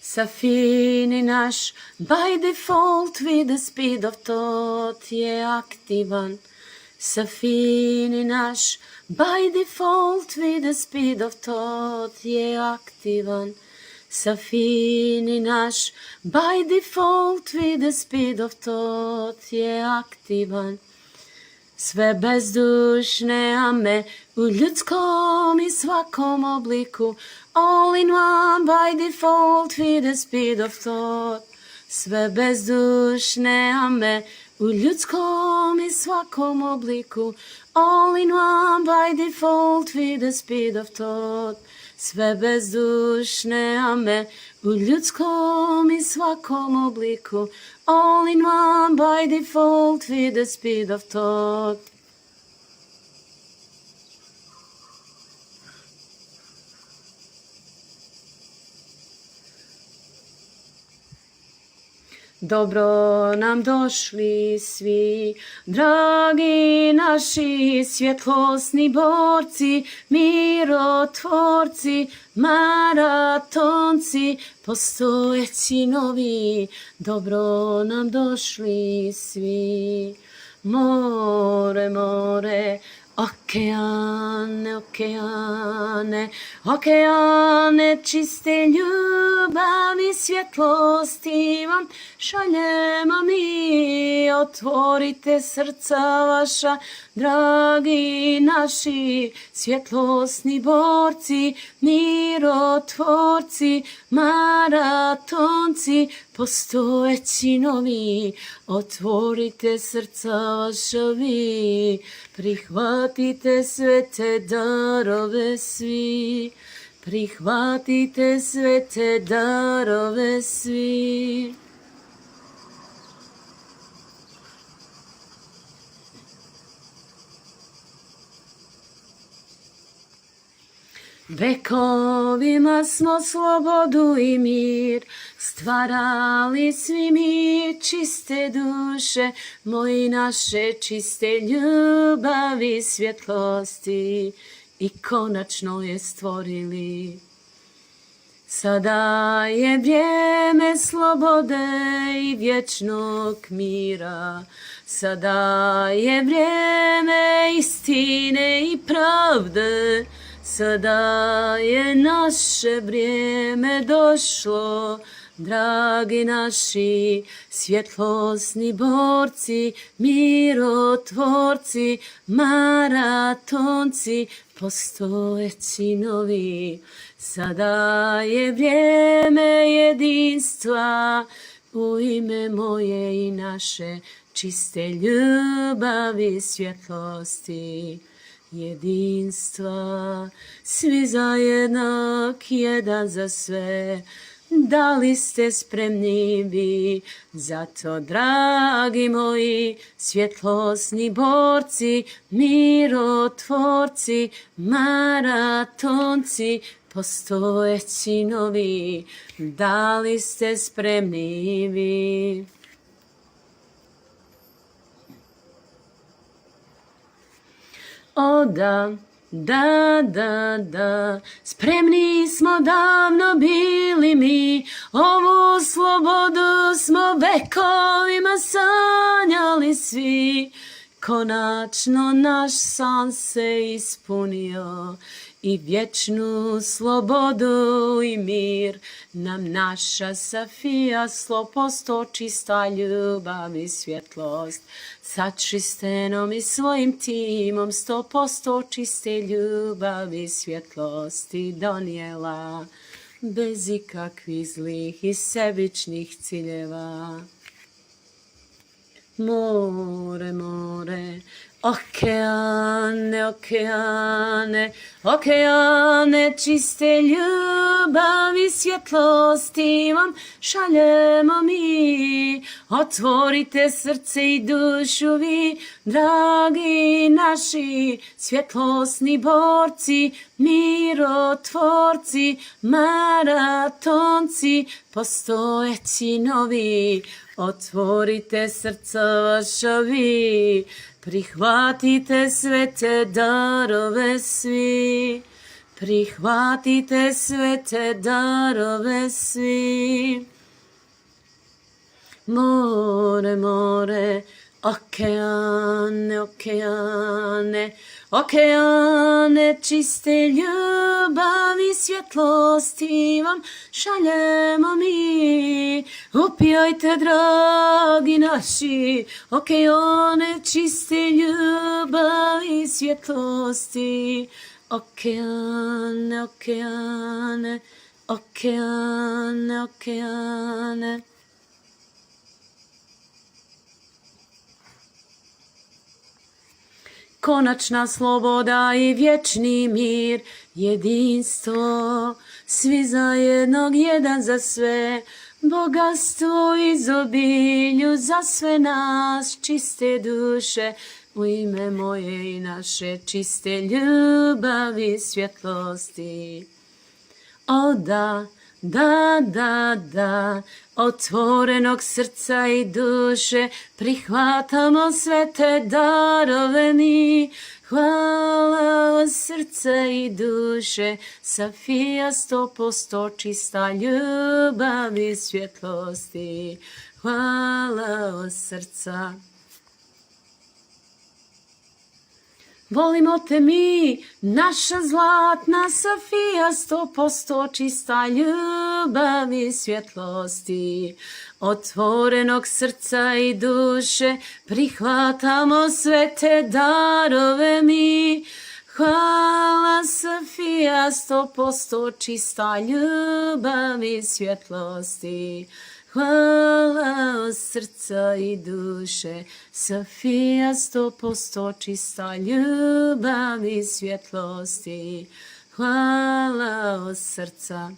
Safini naš, by default with the speed of thought je aktivan. Safini naš, by default with the speed of thought je aktivan. Safini naš, by default with the speed of thought je aktivan. Sve bezdušne ame u ljudskom i svakom obliku, all in one by default with the speed of thought. Sve bezdušne ame u ljudskom i svakom obliku, all in one by default with the speed of thought. Sve bezdušne ame u ljudskom i svakom obliku, all in one by default with the speed of thought. Dobro nam došli svi, dragi naši svjetlosni borci, mirotvorci, maratonci, postojeći novi. Dobro nam došli svi. More, more, okeane, okeane, okeane čiste ljubavi, svjetlosti vam šaljemo mi. Otvorite srca vaša, dragi naši svjetlosni borci, mirotvorci, maratonci, postojeći novi. Otvorite srca vaša vi, prihvatite sve te darove svi, prihvatite sve te darove svi. Vekovima smo slobodu i mir stvarali svi mi, čiste duše, moji naše čiste ljubavi, svjetlosti i konačno je stvorili. Sada je vrijeme slobode i vječnog mira, sada je vrijeme istine i pravde, sada je naše vrijeme došlo, dragi naši svjetlosni borci, mirotvorci, maratonci, postojeći novi. Sada je vrijeme jedinstva u ime moje i naše čiste ljubavi, svjetlosti, jedinstva. Svi za jednak, jedan za sve. Da li ste spremni vi? Zato, dragi moji svjetlosni borci, mirotvorci, maratonci, postojeći novi. Da li ste spremni vi? O da, da, da, da, spremni smo davno bili mi, ovu slobodu smo vekovima sanjali svi. Konačno naš san se ispunio i vječnu slobodu i mir nam naša Safija 100% čista ljubav i svjetlost. Sa čistenom i svojim timom 100% čiste ljubav i svjetlosti donijela, bez ikakvih zlih i sebičnih ciljeva. More, more, okeane, okeane, okeane čiste ljubavi, svjetlosti vam šaljemo mi. Otvorite srce i dušu vi, dragi naši svjetlosni borci, mirotvorci, maratonci, postojeći novi. Otvorite srca vaša vi, prihvatite sve te darove svi, prihvatite sve te darove svi. More, more, okeane, okeane, okeane čiste ljubavi, svjetlosti vam šaljemo mi. Upijajte, dragi naši, okeane čiste ljubavi, svjetlosti. Okeane, okeane, okeane, okeane. Konačna sloboda i vječni mir, jedinstvo, svi za jednog, jedan za sve, bogatstvo i izobilju za sve nas, čiste duše, u ime moje i naše, čiste ljubavi, svjetlosti. O da, da, da, da, otvorenog srca i duše, prihvatamo sve te darove mi. Hvala od srca i duše, Safija 100% čista ljubav i svjetlosti. Hvala od srca. Volimo te mi, naša zlatna Safija, 100% čista ljubav i svjetlosti. Otvorenog srca i duše, prihvatamo sve te darove mi. Hvala Safija, 100% čista ljubav i svjetlosti. Hvala od srca i duše, Safija 100% čista ljubav i svjetlosti. Hvala od srca.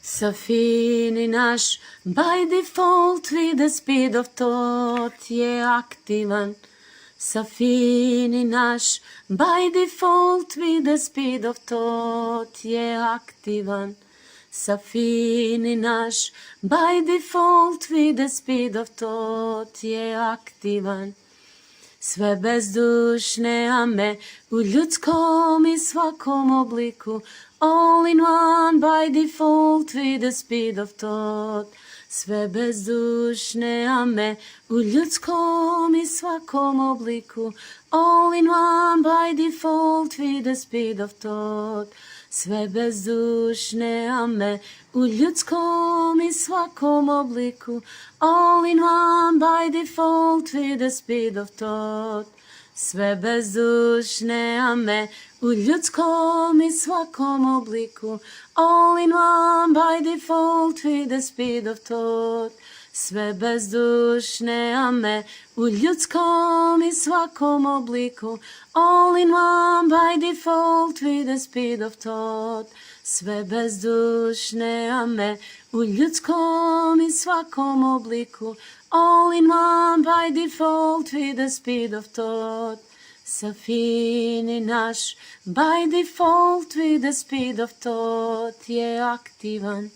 Safini naš, by default with the speed of thought je aktivan. Safini naš, by default with the speed of thought je aktivan. Safini naš, by default with the speed of thought je aktivan. Sve bezdušne ame u ljudskom i svakom obliku, all in one by default with the speed of thought. Sve bezdušne ame u ljudskom i svakom obliku, all in one by default with the speed of thought. Sve bezdušne ame u ljudskom i svakom obliku, all in one by default with the speed of thought. Sve bezdušne ame u ljudskom i svakom obliku, all in one by default with the speed of thought. Sve bezdušne ame u ljudskom i svakom obliku, all in one by default with the speed of thought. Sve bezdušne ame u ljudskom i svakom obliku, all in one by default with the speed of thought. Safini naš, by default with the speed of thought je aktivan.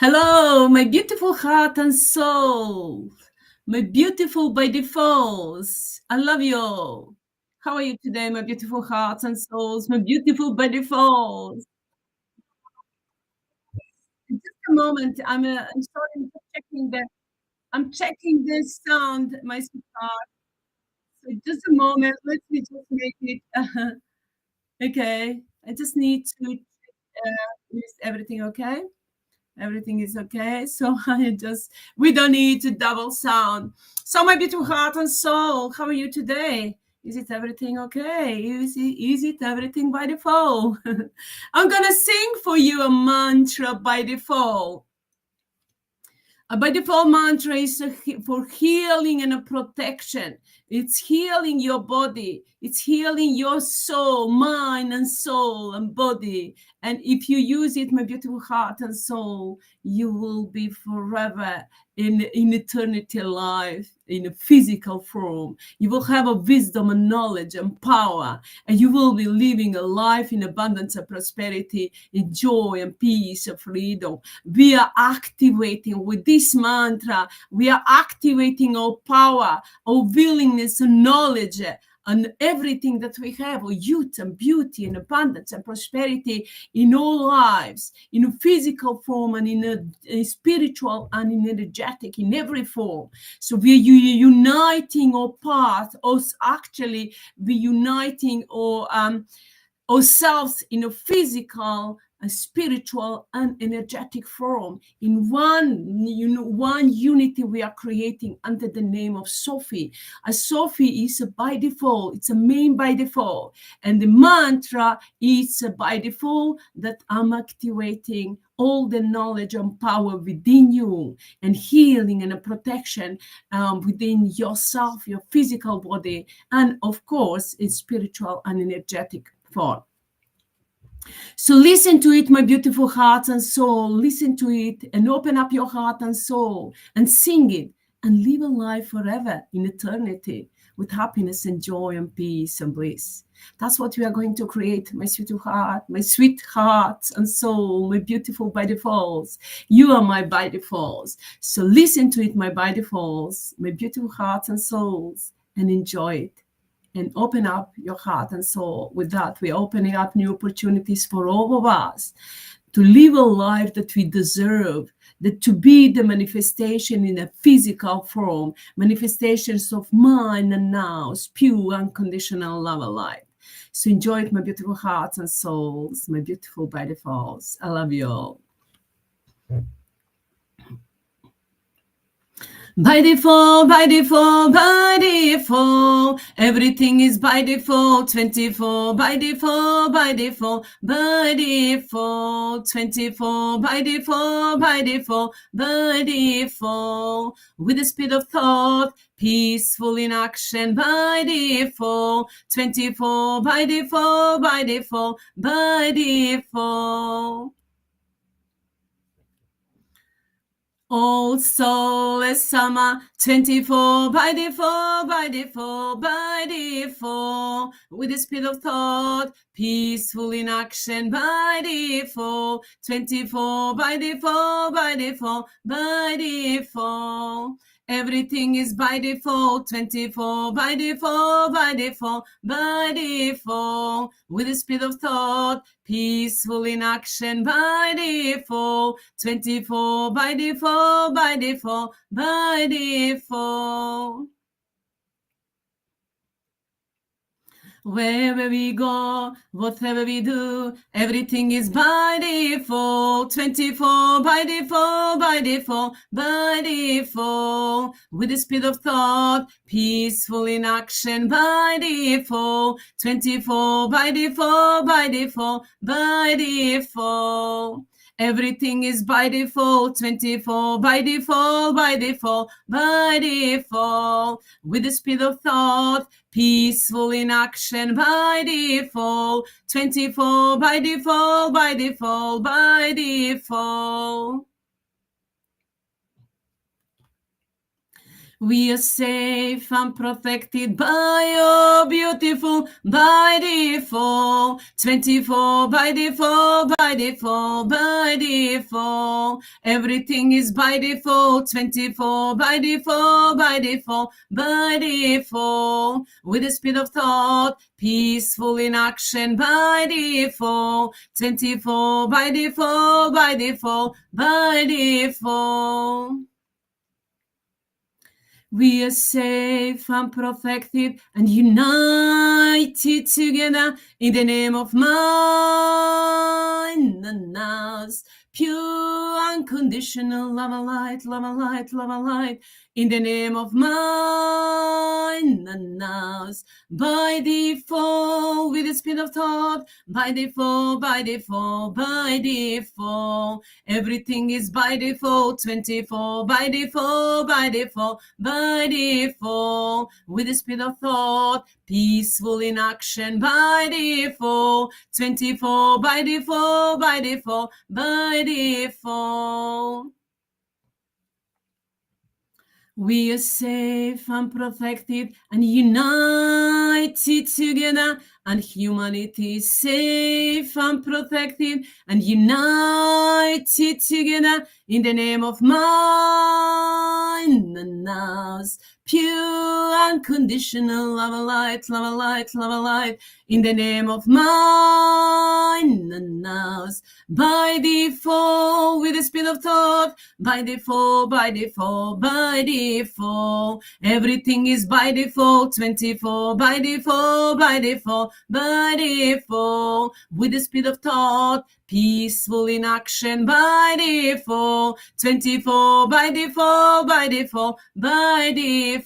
Hello, my beautiful heart and soul. My beautiful by defaults. I love you all. How are you today, my beautiful hearts and souls? My beautiful by defaults. Just a moment. I'm sorry. I'm checking the sound, my sweetheart. So just a moment. Let me just make it. Okay. I just need to. Is everything okay? Everything is okay. So we don't need to double sound. So my beautiful heart and soul, how are you today? Is it everything okay? Is it everything by default? I'm gonna sing for you a mantra by default. A by default mantra is for healing and a protection. It's healing your body. It's healing your soul, mind and soul and body. And if you use it, my beautiful heart and soul, you will be forever in eternity life, in a physical form. You will have a wisdom and knowledge and power, and you will be living a life in abundance and prosperity, in joy and peace and freedom. We are activating with this mantra, we are activating our power, our willingness and knowledge, and everything that we have, youth and beauty and abundance and prosperity in all lives, in a physical form and in a spiritual and in energetic, in every form. So we are uniting our path, us actually we uniting ourselves in a physical, a spiritual and energetic form. In one unity we are creating under the name of Sophie. A Sophie is a by default, it's a main by default, and the mantra is a by default that I'm activating all the knowledge and power within you, and healing and a protection within yourself, your physical body, and of course in spiritual and energetic form. So listen to it, my beautiful heart and soul. Listen to it and open up your heart and soul and sing it and live a life forever in eternity with happiness and joy and peace and bliss. That's what we are going to create, my sweet heart and soul, my beautiful by defaults. You are my by defaults. So listen to it, my by defaults, my beautiful hearts and souls, and enjoy it. And open up your heart and soul. With that, we're opening up new opportunities for all of us to live a life that we deserve, that to be the manifestation in a physical form, manifestations of mind and now's pure unconditional love of life. So enjoy it, my beautiful hearts and souls, my beautiful by defaults. I love you all. By default, by default, by default, everything is by default, 24, by default, by default, by default, 24, by default, by default, by default, with the speed of thought, peaceful in action, by default, 24, by default, by default, by default. Old soul is summer, 24, by default, by default, by default, with the speed of thought, peaceful in action, by default, 24, by default, by default, by default. Everything is by default, 24, by default, by default, by default, with the speed of thought, peaceful in action, by default, 24, by default, by default, by default. Wherever we go, whatever we do, everything is by default, 24, by default, by default, by default, with the speed of thought, peaceful in action, by default, 24, by default, by default, by default. Everything is by default, 24, by default, by default, by default, with the speed of thought, peaceful in action, by default, 24, by default, by default, by default. We are safe and protected by your beautiful by default. 24 by default, by default, by default. Everything is by default. 24 by default, by default, by default. With the speed of thought, peaceful in action by default. 24 by default, by default, by default. We are safe and protected and united together in the name of mine and ours. Pure, unconditional love and light, love and light, love and light. In the name of mine and ours. By default, with the speed of thought. By default, by default, by default. Everything is by default. 24 by default, by default, by default. With the speed of thought. Peaceful in action by default. 24 by default, by default, by default. We are safe and protected and united together, and humanity is safe and protected and united together in the name of mine and ours. Pure, unconditional love and light, love and light, love and light, in the name of mine and ours. By default, with the speed of thought, by default, by default, by default. Everything is by default. 24 by default, by default, by default. With the speed of thought, peaceful in action by default. 24 by default, by default, by default.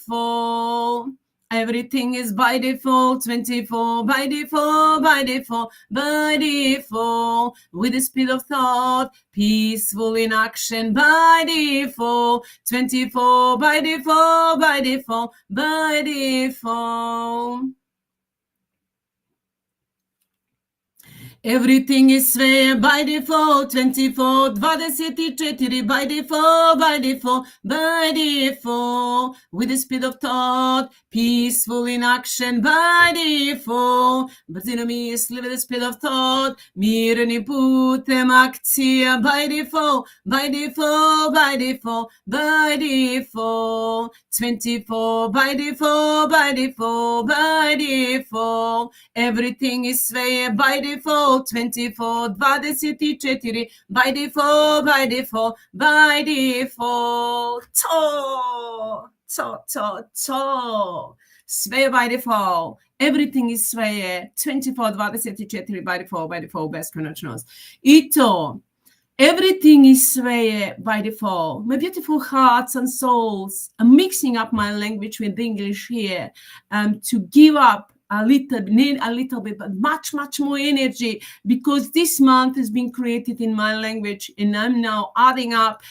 Everything is by default. 24 by default, by default, by default. With the speed of thought, peaceful in action by default. 24 by default, by default, by default. Everything is fair by default. 24, 24 by default, by default, by default. With the speed of thought, peaceful in action by default. Brzino misli with the speed of thought, mirni putem akcija by default, by default, by default, by default. 24 by default, by default, by default. Everything is fair by default. 24, 24 by default, by default, by default. Sve by default. Everything is sve. 24, 24 by default, beskonačnost. I to. Everything is sve by default. My beautiful hearts and souls, I'm mixing up my language with English here to give up a little bit, but much more energy, because this month has been created in my language, and I'm now adding up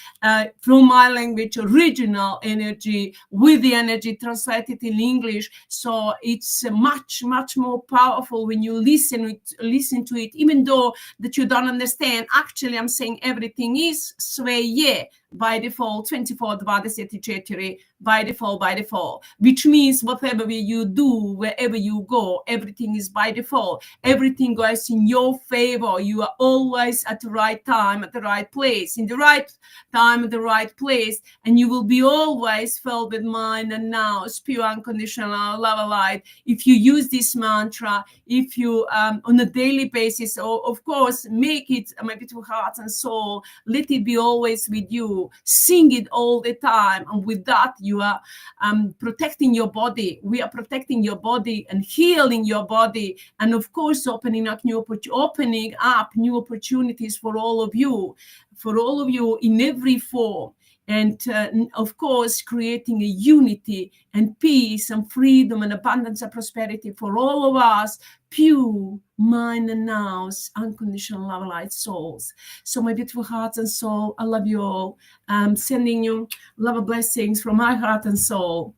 from my language original energy with the energy translated in English. So it's much more powerful when you listen to it, even though that you don't understand. Actually, I'm saying everything is sve by default. 24, 24 by default, which means whatever you do, wherever you go, everything is by default. Everything goes in your favor. You are always at the right time, at the right place, in the right time, at the right place, and you will be always filled with mine and now, pure unconditional love and light. If you use this mantra, if you on a daily basis, or of course make it, my beautiful heart and soul, let it be always with you. Sing it all the time, and with that you are protecting your body. We are protecting your body and healing your body, and of course opening up new opportunities for all of you in every form. And of course, creating a unity and peace and freedom and abundance and prosperity for all of us, pure mind and nows, unconditional love, light souls. So my beautiful hearts and soul, I love you all. I'm sending you love and blessings from my heart and soul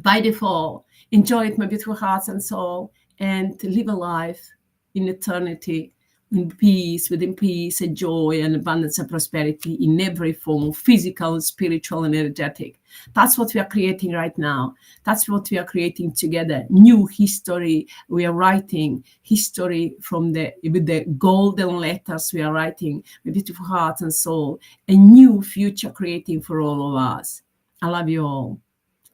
by default. Enjoy it, my beautiful hearts and soul, and live a life in eternity in peace, within peace and joy and abundance and prosperity in every form, physical, spiritual, and energetic. That's what we are creating right now. That's what we are creating together. New history. We are writing history with the golden letters. We are writing with beautiful heart and soul. A new future creating for all of us. I love you all.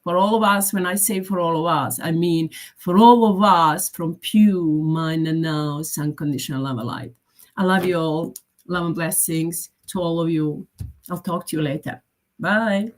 For all of us, when I say for all of us, I mean for all of us from pure mind and now, unconditional love and light. I love you all. Love and blessings to all of you. I'll talk to you later. Bye.